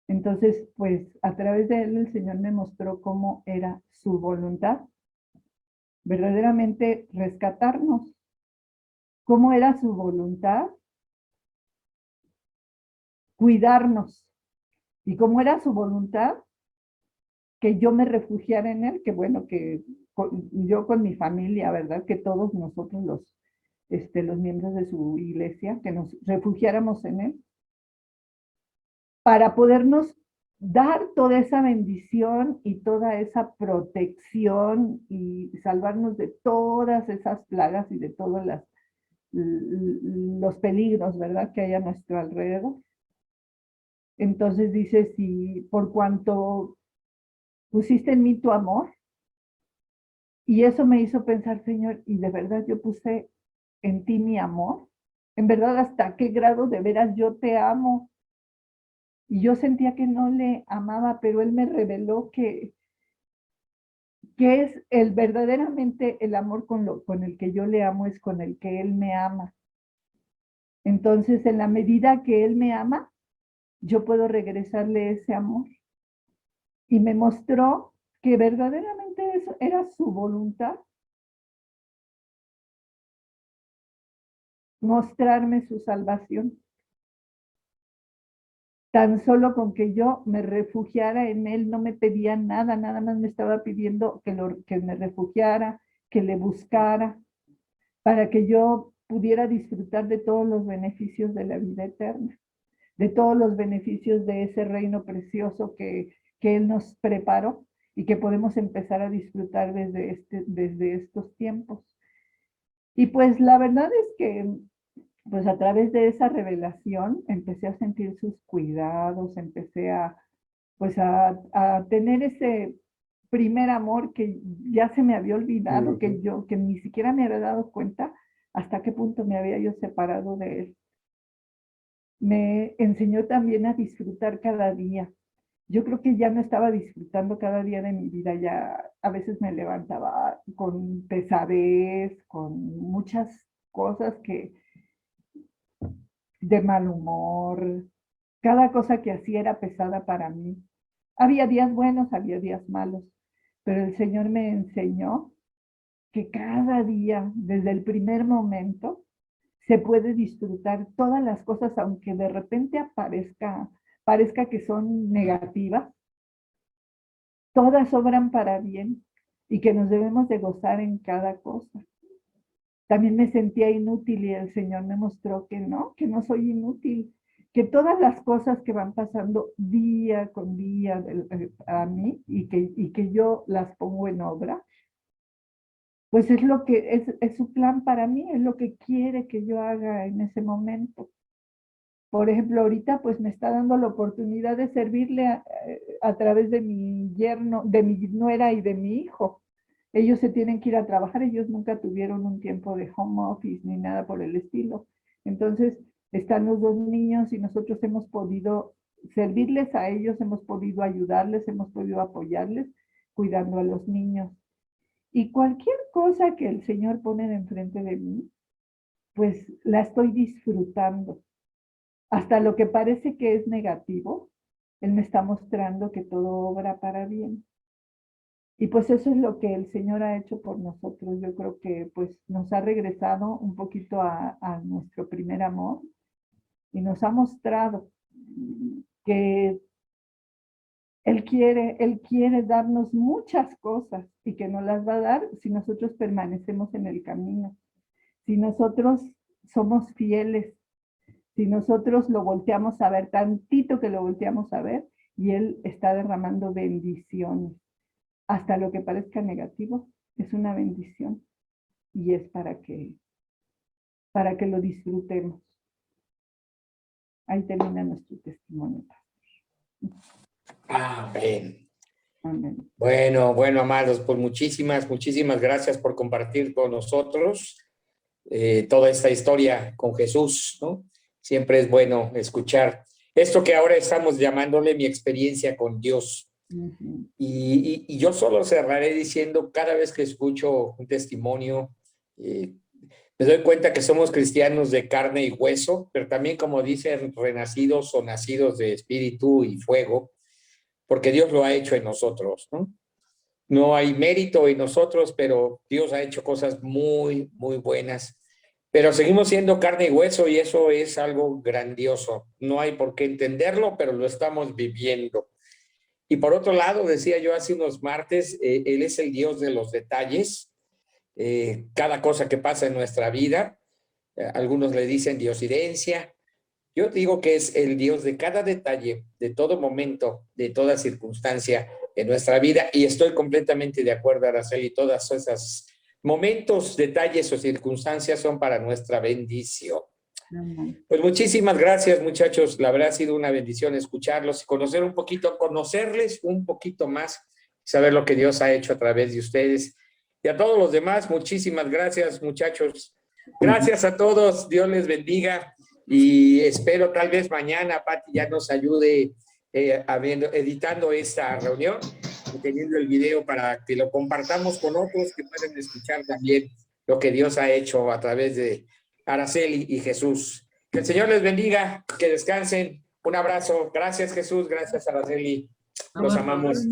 Speaker 2: Entonces, pues a través de él el Señor me mostró cómo era su voluntad, verdaderamente rescatarnos. ¿Cómo era su voluntad? Cuidarnos. ¿Y cómo era su voluntad? Que yo me refugiara en él, que bueno, que yo con mi familia, ¿verdad? Que todos nosotros los miembros de su iglesia, que nos refugiáramos en él, para podernos dar toda esa bendición y toda esa protección y salvarnos de todas esas plagas y de todos los peligros, ¿verdad?, que hay a nuestro alrededor. Entonces dice, si por cuanto pusiste en mí tu amor, y eso me hizo pensar, Señor, y de verdad yo puse en ti mi amor, en verdad hasta qué grado de veras yo te amo. Y yo sentía que no le amaba, pero él me reveló que es verdaderamente el amor con el que yo le amo, es con el que él me ama. Entonces, en la medida que él me ama, yo puedo regresarle ese amor. Y me mostró que verdaderamente eso era su voluntad. Mostrarme su salvación. Tan solo con que yo me refugiara en él, no me pedía nada, nada más me estaba pidiendo que me refugiara, que le buscara, para que yo pudiera disfrutar de todos los beneficios de la vida eterna, de todos los beneficios de ese reino precioso que él nos preparó y que podemos empezar a disfrutar desde estos tiempos. Y pues la verdad es que pues a través de esa revelación empecé a sentir sus cuidados, empecé pues a tener ese primer amor que ya se me había olvidado, que ni siquiera me había dado cuenta hasta qué punto me había yo separado de él. Me enseñó también a disfrutar cada día. yo creo que ya no estaba disfrutando cada día de mi vida, ya a veces me levantaba con pesadez, con muchas cosas que de mal humor, cada cosa que hacía era pesada para mí. Había días buenos, había días malos, pero el Señor me enseñó que cada día, desde el primer momento, se puede disfrutar todas las cosas, aunque de repente parezca que son negativas, todas obran para bien y que nos debemos de gozar en cada cosa. También me sentía inútil y el Señor me mostró que no soy inútil, que todas las cosas que van pasando día con día a mí y que yo las pongo en obra, pues es lo que es su plan para mí, es lo que quiere que yo haga en ese momento. Por ejemplo, ahorita pues me está dando la oportunidad de servirle a través de mi yerno, de mi nuera y de mi hijo. Ellos se tienen que ir a trabajar, ellos nunca tuvieron un tiempo de home office ni nada por el estilo. Entonces, están los dos niños y nosotros hemos podido servirles a ellos, hemos podido ayudarles, hemos podido apoyarles, cuidando a los niños. Y cualquier cosa que el Señor pone enfrente de mí, pues la estoy disfrutando. Hasta lo que parece que es negativo, Él me está mostrando que todo obra para bien. Y pues eso es lo que el Señor ha hecho por nosotros. Yo creo que pues nos ha regresado un poquito a nuestro primer amor y nos ha mostrado que Él quiere darnos muchas cosas y que nos las va a dar si nosotros permanecemos en el camino, si nosotros somos fieles, si nosotros lo volteamos a ver, tantito que lo volteamos a ver, y Él está derramando bendiciones. Hasta lo que parezca negativo es una bendición y es para que lo disfrutemos. Ahí termina nuestro testimonio.
Speaker 1: Amén.
Speaker 2: Amén.
Speaker 1: Bueno, bueno, amados, pues muchísimas gracias por compartir con nosotros toda esta historia con Jesús, ¿no? Siempre es bueno escuchar esto que ahora estamos llamándole mi experiencia con Dios.
Speaker 2: Uh-huh.
Speaker 1: Y yo solo cerraré diciendo, cada vez que escucho un testimonio, me doy cuenta que somos cristianos de carne y hueso, pero también, como dicen, renacidos o nacidos de espíritu y fuego, porque Dios lo ha hecho en nosotros, ¿no? No hay mérito en nosotros, pero Dios ha hecho cosas muy, muy buenas. Pero seguimos siendo carne y hueso y eso es algo grandioso. No hay por qué entenderlo, pero lo estamos viviendo. Y por otro lado, decía yo hace unos martes, Él es el Dios de los detalles. Cada cosa que pasa en nuestra vida, algunos le dicen diosidencia. Yo digo que es el Dios de cada detalle, de todo momento, de toda circunstancia en nuestra vida. Y estoy completamente de acuerdo, Araceli, todas esas momentos, detalles o circunstancias son para nuestra bendición. Pues muchísimas gracias, muchachos. La verdad ha sido una bendición escucharlos y conocerles un poquito más, saber lo que Dios ha hecho a través de ustedes. Y a todos los demás, muchísimas gracias, muchachos. Gracias a todos, Dios les bendiga y espero tal vez mañana Pati ya nos ayude editando esta reunión y teniendo el video para que lo compartamos con otros que pueden escuchar también lo que Dios ha hecho a través de Araceli y Jesús. Que el Señor les bendiga, que descansen. Un abrazo. Gracias, Jesús. Gracias, Araceli. Los amamos.